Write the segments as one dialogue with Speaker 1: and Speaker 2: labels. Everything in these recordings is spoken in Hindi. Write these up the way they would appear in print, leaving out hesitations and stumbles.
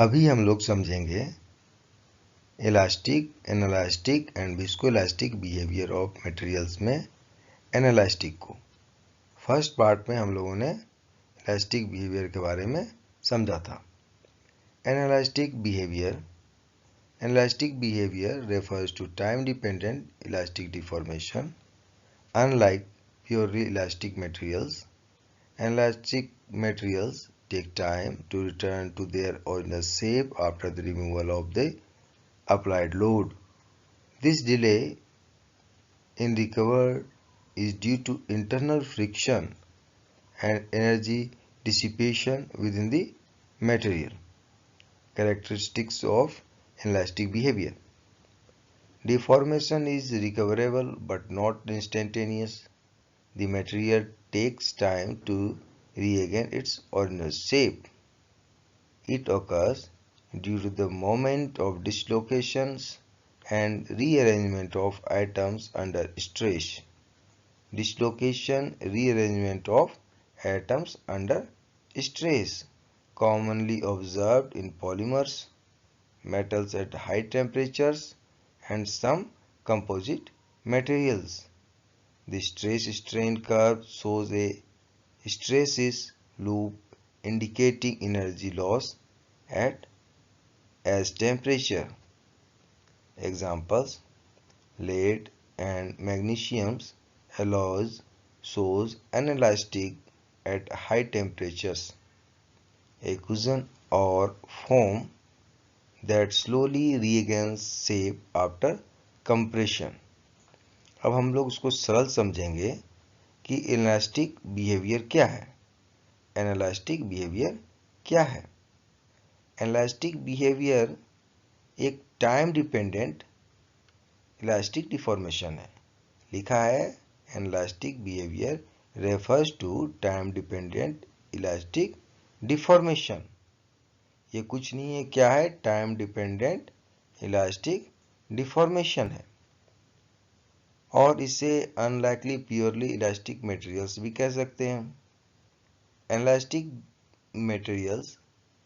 Speaker 1: अभी हम लोग समझेंगे elastic, inelastic and viscoelastic behaviour of materials में इनइलास्टिक को। फर्स्ट पार्ट में हम लोगों ने इलास्टिक बिहेवियर के बारे में समझा था। Inelastic behaviour refers to time dependent elastic deformation. Unlike purely elastic materials, inelastic materials take time to return to their original shape after the removal of the applied load. This delay in recovery is due to internal friction and energy dissipation within the material. Characteristics of inelastic behavior. Deformation is recoverable but not instantaneous. The material takes time to regain its original shape. It occurs due to the moment of dislocations and rearrangement of atoms under stress. Dislocation, rearrangement of atoms under stress, commonly observed in polymers, metals at high temperatures, and some composite materials. The stress-strain curve shows a hysteresis loop indicating energy loss at as temperature. Examples: lead and magnesium alloys shows inelastic at high temperatures. A cushion or foam that slowly regains shape after compression. अब हम लोग उसको सरल समझेंगे कि इलास्टिक बिहेवियर क्या है। इनइलास्टिक बिहेवियर क्या है? इलास्टिक बिहेवियर एक टाइम डिपेंडेंट इलास्टिक डिफॉर्मेशन है। लिखा है inelastic behaviour refers to time dependent elastic deformation. ये कुछ नहीं है, क्या है? टाइम डिपेंडेंट इलास्टिक डिफॉर्मेशन है। और इसे अनलाइकली प्योरली इलास्टिक मटेरियल्स भी कह सकते हैं। इलास्टिक मटेरियल्स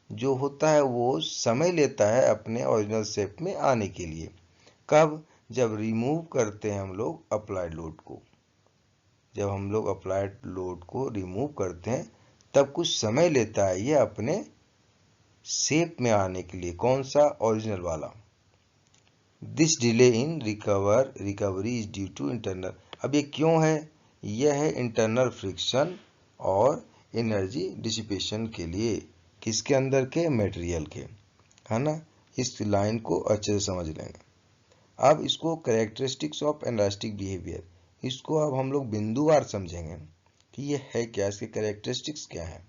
Speaker 1: जो होता है वो समय लेता है अपने ओरिजिनल शेप में आने के लिए। कब? जब रिमूव करते हैं हम लोग अप्लाइड लोड को। जब हम लोग अप्लाइड लोड को रिमूव करते हैं तब कुछ समय लेता है ये अपने शेप में आने के लिए। कौन सा? ओरिजिनल वाला। This delay in recovery is due to internal. अब ये क्यों है? यह है इंटरनल फ्रिक्शन और एनर्जी डिसिपेशन के लिए। किसके अंदर के? मटेरियल के, है ना। इस लाइन को अच्छे से समझ लेंगे। अब इसको कैरेक्टरिस्टिक्स ऑफ इलास्टिक बिहेवियर, इसको अब हम लोग बिंदुवार समझेंगे कि ये है क्या, इसके कैरेक्टरिस्टिक्स क्या है।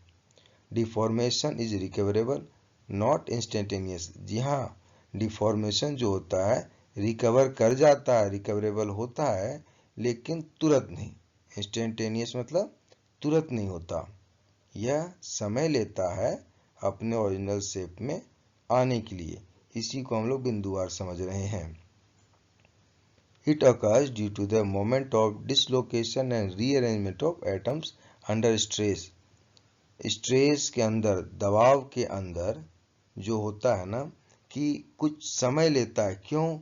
Speaker 1: Deformation is recoverable not instantaneous. जी हाँ, डिफॉर्मेशन जो होता है रिकवर कर जाता है, रिकवरेबल होता है, लेकिन तुरंत नहीं। इंस्टेंटेनियस मतलब तुरंत नहीं होता, यह समय लेता है अपने ओरिजिनल शेप में आने के लिए। इसी को हम लोग बिंदुवार समझ रहे हैं। It occurs due to the moment of dislocation and rearrangement of atoms under stress. Stress के अंदर, दबाव के अंदर जो होता है ना कि कुछ समय लेता है। क्यों?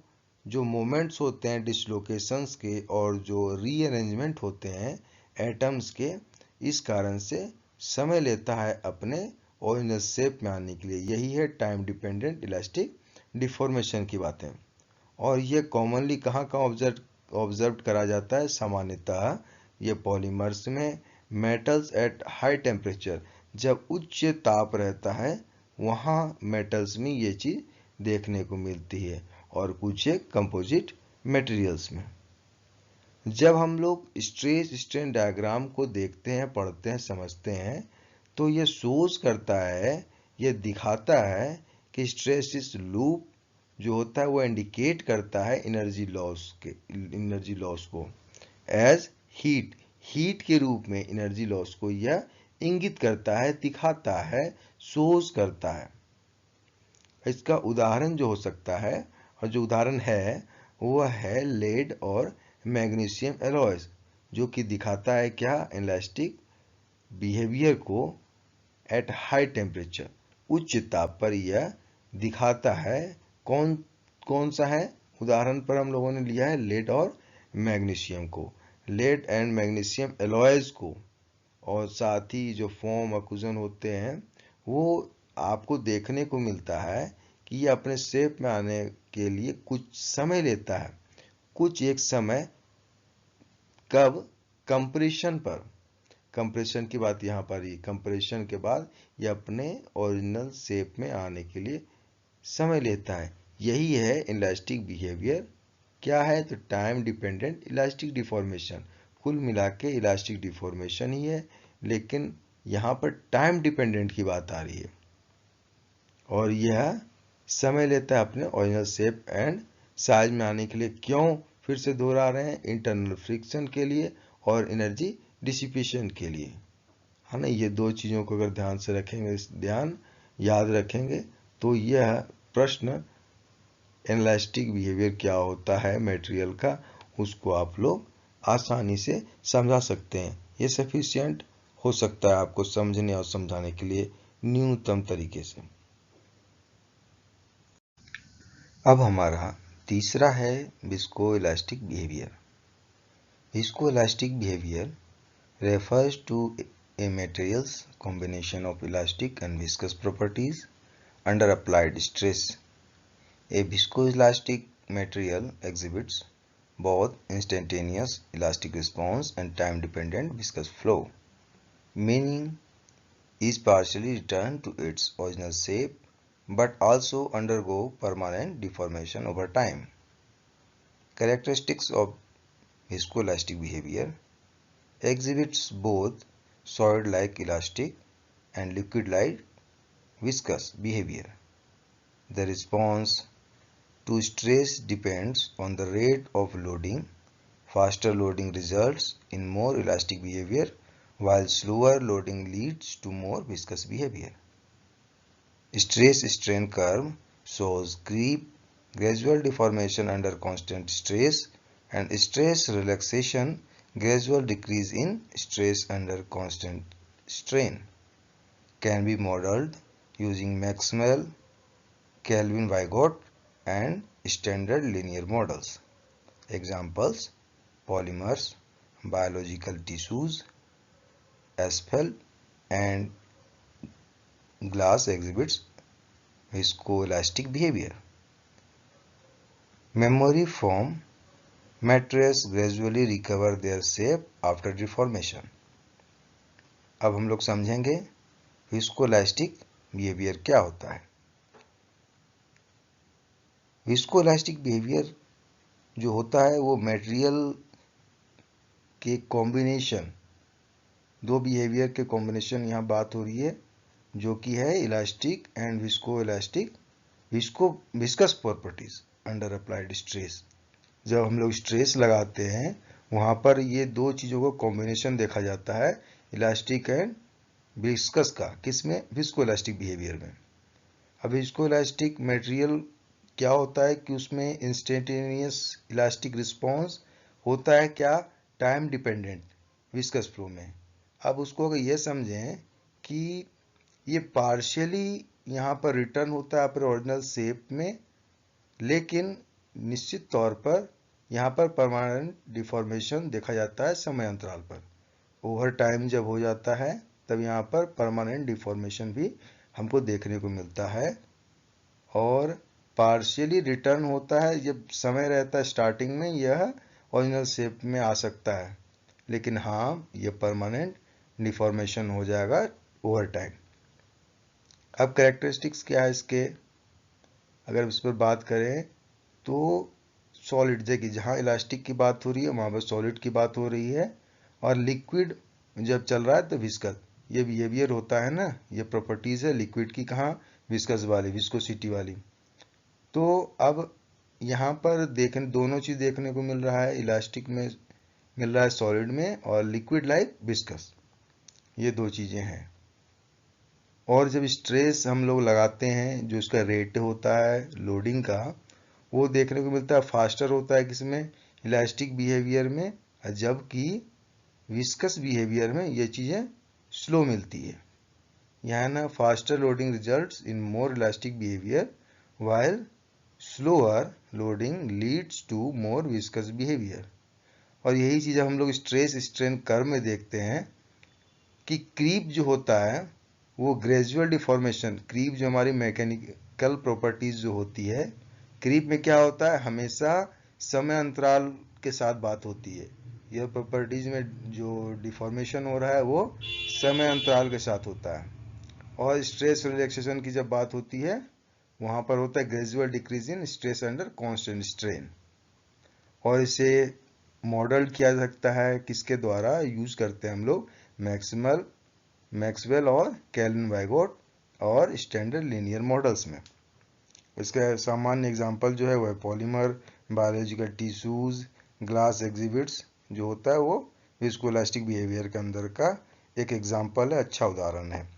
Speaker 1: जो मोमेंट्स होते हैं डिसलोकेशंस के और जो रीअरेंजमेंट होते हैं एटम्स के, इस कारण से समय लेता है अपने ओरिजिनल शेप में आने के लिए। यही है टाइम डिपेंडेंट इलास्टिक डिफॉर्मेशन की बातें। और ये कॉमनली कहाँ ऑब्जर्व करा जाता है? सामान्यतः ये पॉलीमर्स में, मेटल्स एट हाई टेम्परेचर, जब उच्च ताप रहता है वहाँ मेटल्स में ये चीज़ देखने को मिलती है, और कुछ एक कंपोजिट मटेरियल्स में। जब हम लोग स्ट्रेस स्ट्रेन डायग्राम को देखते हैं, पढ़ते हैं, समझते हैं, तो ये शोज करता है, ये दिखाता है कि स्ट्रेसिस लूप जो होता है वो इंडिकेट करता है एनर्जी लॉस को एज हीट के रूप में। एनर्जी लॉस को यह इंगित करता है, दिखाता है, शोज करता है। इसका उदाहरण जो हो सकता है, और जो उदाहरण है वह है लेड और मैग्नीशियम एलॉयज, जो कि दिखाता है क्या? इलास्टिक बिहेवियर को एट हाई टेम्परेचर, उच्च ताप पर यह दिखाता है। कौन कौन सा है? उदाहरण पर हम लोगों ने लिया है लेड और मैग्नीशियम को, लेड एंड मैग्नीशियम एलॉयज को, और साथ ही जो फोम अकुजन होते हैं वो आपको देखने को मिलता है कि ये अपने शेप में आने के लिए कुछ समय लेता है। कुछ एक समय कब? कंप्रेशन पर। कंप्रेशन की बात यहाँ पर ही, कंप्रेशन के बाद ये अपने ओरिजिनल शेप में आने के लिए समय लेता है। यही है इलास्टिक बिहेवियर। क्या है? तो टाइम डिपेंडेंट इलास्टिक डिफॉर्मेशन। कुल मिला के इलास्टिक डिफॉर्मेशन ही है, लेकिन यहाँ पर टाइम डिपेंडेंट की बात आ रही है, और यह समय लेता है अपने ओरिजिनल शेप एंड साइज में आने के लिए। क्यों फिर से दोहरा रहे हैं? इंटरनल फ्रिक्शन के लिए और एनर्जी डिसिपेशन के लिए, है ना। ये दो चीज़ों को अगर ध्यान से रखेंगे, ध्यान याद रखेंगे, तो यह प्रश्न इलास्टिक बिहेवियर क्या होता है मटेरियल का, उसको आप लोग आसानी से समझा सकते हैं। ये सफिशिएंट हो सकता है आपको समझने और समझाने के लिए न्यूनतम तरीके से। अब हमारा तीसरा है viscoelastic behaviour. Viscoelastic behaviour refers to a material's combination of elastic and viscous properties under applied stress. A viscoelastic material exhibits both instantaneous elastic response and time-dependent viscous flow, meaning is partially returned to its original shape but also undergo permanent deformation over time. Characteristics of viscoelastic behavior: exhibits both solid-like elastic and liquid-like viscous behavior. The response to stress depends on the rate of loading. Faster loading results in more elastic behavior, while slower loading leads to more viscous behavior. Stress-strain curve shows creep, gradual deformation under constant stress, and stress relaxation, gradual decrease in stress under constant strain. Can be modeled using Maxwell, Kelvin-Weigott, and standard linear models. Examples: polymers, biological tissues, asphalt, and glass exhibits viscoelastic behavior. Memory foam materials gradually recover their shape after deformation. अब हम लोग समझेंगे विस्कोइलास्टिक बिहेवियर क्या होता है। विस्कोइलास्टिक बिहेवियर जो होता है वो मटेरियल के कॉम्बिनेशन, दो बिहेवियर के कॉम्बिनेशन यहाँ बात हो रही है, जो कि है elastic and viscoelastic viscous properties under applied stress. जब हम लोग स्ट्रेस लगाते हैं वहाँ पर ये दो चीज़ों का कॉम्बिनेशन देखा जाता है, इलास्टिक एंड विस्कस का। किसमें? विस्कोइलास्टिक बिहेवियर में। अब विस्कोइलास्टिक मटेरियल क्या होता है कि उसमें इंस्टेंटेनियस इलास्टिक रिस्पॉन्स होता है, क्या? टाइम डिपेंडेंट विस्कस फ्लो में। अब उसको अगर ये समझें कि ये पार्शियली यहाँ पर रिटर्न होता है अपने ओरिजिनल शेप में, लेकिन निश्चित तौर पर यहाँ पर परमानेंट डिफॉर्मेशन देखा जाता है समय अंतराल पर। ओवर टाइम जब हो जाता है तब यहाँ पर परमानेंट डिफॉर्मेशन भी हमको देखने को मिलता है, और पार्शियली रिटर्न होता है जब समय रहता है स्टार्टिंग में, यह ओरिजिनल शेप में आ सकता है, लेकिन हाँ ये परमानेंट डिफॉर्मेशन हो जाएगा ओवर टाइम। अब कैरेक्टरिस्टिक्स क्या है इसके, अगर इस पर बात करें तो सॉलिड, देखिए जहाँ इलास्टिक की बात हो रही है वहाँ पर सॉलिड की बात हो रही है, और लिक्विड जब चल रहा है तो विस्कस, ये बिहेवियर होता है ना, ये प्रॉपर्टीज है लिक्विड की, कहाँ? विस्कस वाली, विस्कोसिटी वाली। तो अब यहाँ पर देखने दोनों चीज देखने को मिल रहा है, इलास्टिक में मिल रहा है सॉलिड में, और लिक्विड लाइक विस्कस, ये दो चीजें हैं। और जब स्ट्रेस हम लोग लगाते हैं, जो इसका रेट होता है लोडिंग का, वो देखने को मिलता है फास्टर होता है किसमें? इलास्टिक बिहेवियर में, जबकि विस्कस बिहेवियर में ये चीज़ें स्लो मिलती है। यहाँ ना faster loading results in more elastic behaviour while slower loading leads to more viscous behaviour. और यही चीज़ हम लोग स्ट्रेस स्ट्रेन कर्व में देखते हैं कि क्रीप जो होता है वो ग्रेजुअल डिफॉर्मेशन, क्रीप जो हमारी मैकेनिकल प्रॉपर्टीज जो होती है, क्रीप में क्या होता है, हमेशा समय अंतराल के साथ बात होती है। यह प्रॉपर्टीज में जो डिफॉर्मेशन हो रहा है वो समय अंतराल के साथ होता है। और स्ट्रेस रिलैक्सेशन की जब बात होती है वहाँ पर होता है gradual decrease in stress under constant strain. और इसे मॉडल किया जा सकता है किसके द्वारा, यूज करते हैं हम लोग मैक्सवेल और केल्विन-वाइगोट और स्टैंडर्ड लीनियर मॉडल्स में। इसका सामान्य एग्जांपल जो है वह polymer, biological tissues, glass exhibits जो होता है वो विस्कोइलास्टिक बिहेवियर के अंदर का एक एग्जांपल है, अच्छा उदाहरण है।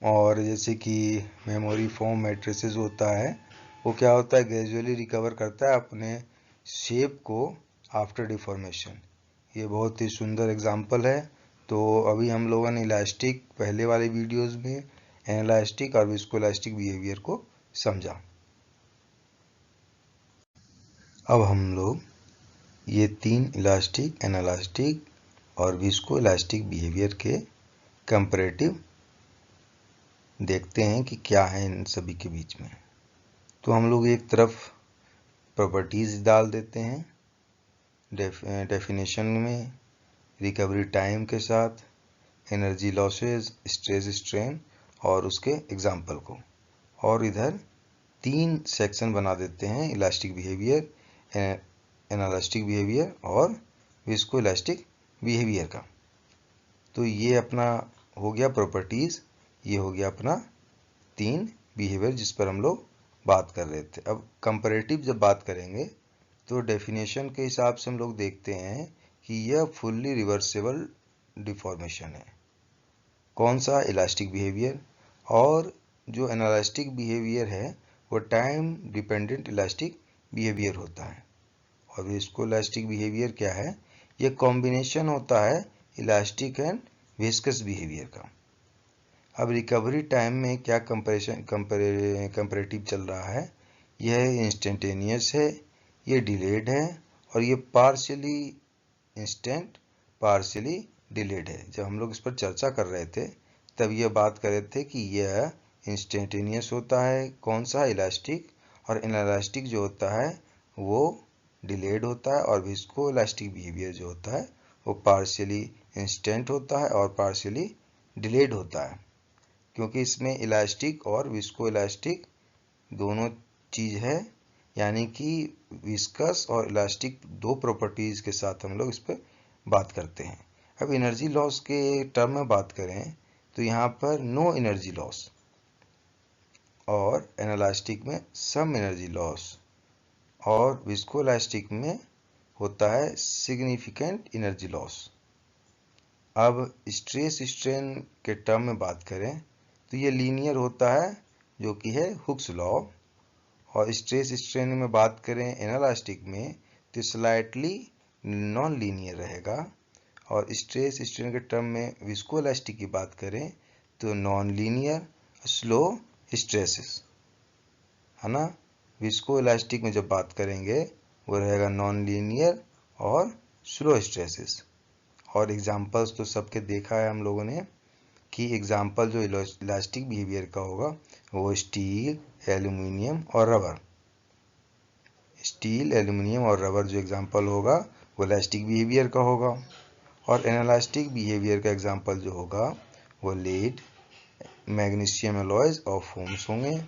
Speaker 1: और जैसे कि मेमोरी फोम मैट्रिसेस होता है, वो क्या होता है, ग्रेजुअली रिकवर करता है अपने शेप को आफ्टर डिफॉर्मेशन। ये बहुत ही सुंदर एग्जांपल है। तो अभी हम लोगों ने इलास्टिक पहले वाले वीडियोस में एनालास्टिक और विस्कोइलास्टिक बिहेवियर को समझा। अब हम लोग ये तीन इलास्टिक, एनालास्टिक और विस्कोइलास्टिक बिहेवियर के कंपैरेटिव देखते हैं कि क्या है इन सभी के बीच में। तो हम लोग एक तरफ प्रॉपर्टीज डाल देते हैं डेफिनेशन में, रिकवरी टाइम के साथ, एनर्जी लॉसेस, स्ट्रेस स्ट्रेन और उसके एग्जाम्पल को। और इधर तीन सेक्शन बना देते हैं, इलास्टिक बिहेवियर, एनालास्टिक बिहेवियर और विस्कोइलास्टिक बिहेवियर का। तो ये अपना हो गया प्रॉपर्टीज, ये हो गया अपना तीन बिहेवियर जिस पर हम लोग बात कर रहे थे। अब कंपैरेटिव जब बात करेंगे तो डेफिनेशन के हिसाब से हम लोग देखते हैं कि यह फुल्ली रिवर्सिबल डिफॉर्मेशन है। कौन सा, इलास्टिक बिहेवियर। और जो एनालास्टिक बिहेवियर है वो टाइम डिपेंडेंट इलास्टिक बिहेवियर होता है। और विस्कोइलास्टिक बिहेवियर क्या है, ये कॉम्बिनेशन होता है इलास्टिक एंड विस्कस बिहेवियर का। अब रिकवरी टाइम में क्या कंपैरेटिव चल रहा है, यह इंस्टेंटेनियस है, ये डिलेड है और ये पार्शियली इंस्टेंट पार्शियली डिलेड है। जब हम लोग इस पर चर्चा कर रहे थे तब यह बात कर रहे थे कि यह इंस्टेंटेनियस होता है, कौन सा, इलास्टिक, और इनइलास्टिक जो होता है वो डिलेड होता है, और विस्कोइलास्टिक बिहेवियर जो होता है वो पार्शियली इंस्टेंट होता है और पार्शियली डिलेड होता है। क्योंकि इसमें इलास्टिक और विस्कोइलास्टिक दोनों चीज़ है, यानी कि विस्कस और इलास्टिक दो प्रॉपर्टीज के साथ हम लोग इस पर बात करते हैं। अब एनर्जी लॉस के टर्म में बात करें तो यहाँ पर नो एनर्जी लॉस, और एनालास्टिक में सम एनर्जी लॉस, और विस्कोइलास्टिक में होता है सिग्निफिकेंट एनर्जी लॉस। अब स्ट्रेस स्ट्रेन के टर्म में बात करें तो ये लीनियर होता है जो कि है हुक्स लॉ। और स्ट्रेस स्ट्रेन में बात करें एनालास्टिक में तो स्लाइटली नॉन लीनियर रहेगा। और स्ट्रेस स्ट्रेन के टर्म में विस्कोइलास्टिक की बात करें तो नॉन लीनियर स्लो स्ट्रेसेस है ना। विस्कोइलास्टिक में जब बात करेंगे वो रहेगा नॉन लीनियर और स्लो स्ट्रेसेस। और एग्जांपल्स तो सबके देखा है हम लोगों ने कि एग्जांपल जो इलास्टिक बिहेवियर का होगा वो स्टील, एल्यूमिनियम और रबर। स्टील, एल्यूमिनियम और रबर जो एग्जांपल होगा वो इलास्टिक बिहेवियर का होगा। और एनालास्टिक बिहेवियर का एग्जांपल जो होगा वो लेड, मैग्नीशियम एलॉयज और फोम्स होंगे।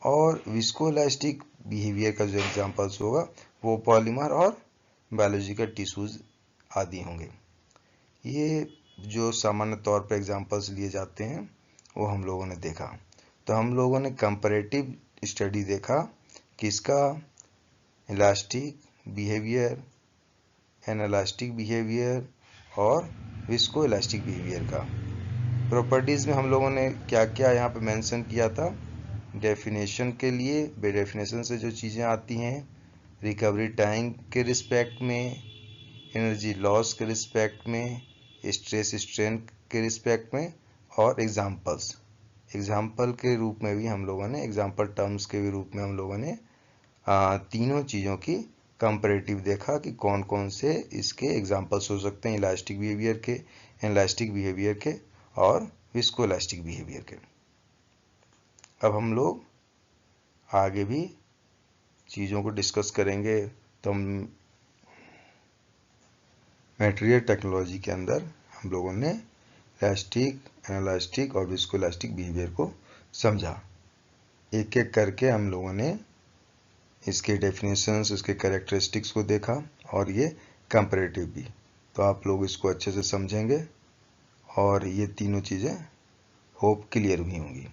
Speaker 1: और विस्कोइलास्टिक बिहेवियर का जो एग्जांपल्स होगा वो पॉलीमर और बायोलॉजिकल टिश्यूज आदि होंगे। ये जो सामान्य तौर पर एग्जांपल्स लिए जाते हैं वो हम लोगों ने देखा। तो हम लोगों ने कंपैरेटिव स्टडी देखा किसका, इलास्टिक बिहेवियर, एनालास्टिक बिहेवियर और विस्कोइलास्टिक बिहेवियर का। प्रॉपर्टीज में हम लोगों ने क्या क्या यहाँ पे मेंशन किया था, डेफिनेशन के लिए डेफिनेशन से जो चीज़ें आती हैं, रिकवरी टाइम के रिस्पेक्ट में, एनर्जी लॉस के रिस्पेक्ट में, स्ट्रेस स्ट्रेन के रिस्पेक्ट में और एग्जाम्पल्स। एग्जाम्पल के रूप में भी हम लोगों ने, एग्जाम्पल टर्म्स के भी रूप में हम लोगों ने तीनों चीज़ों की कंपैरेटिव देखा कि कौन कौन से इसके एग्जाम्पल्स हो सकते हैं इलास्टिक बिहेवियर के, इनलास्टिक बिहेवियर के और विस्कोइलास्टिक बिहेवियर के। अब हम लोग आगे भी चीज़ों को डिस्कस करेंगे। तो हम मटेरियल टेक्नोलॉजी के अंदर हम लोगों ने इलास्टिक, इनलास्टिक और विस्कोइलास्टिक बिहेवियर को समझा। एक एक करके हम लोगों ने इसके डेफिनेशंस, इसके कैरेक्टरिस्टिक्स को देखा और ये कंपैरेटिव भी। तो आप लोग इसको अच्छे से समझेंगे और ये तीनों चीज़ें होप क्लियर हुई होंगी।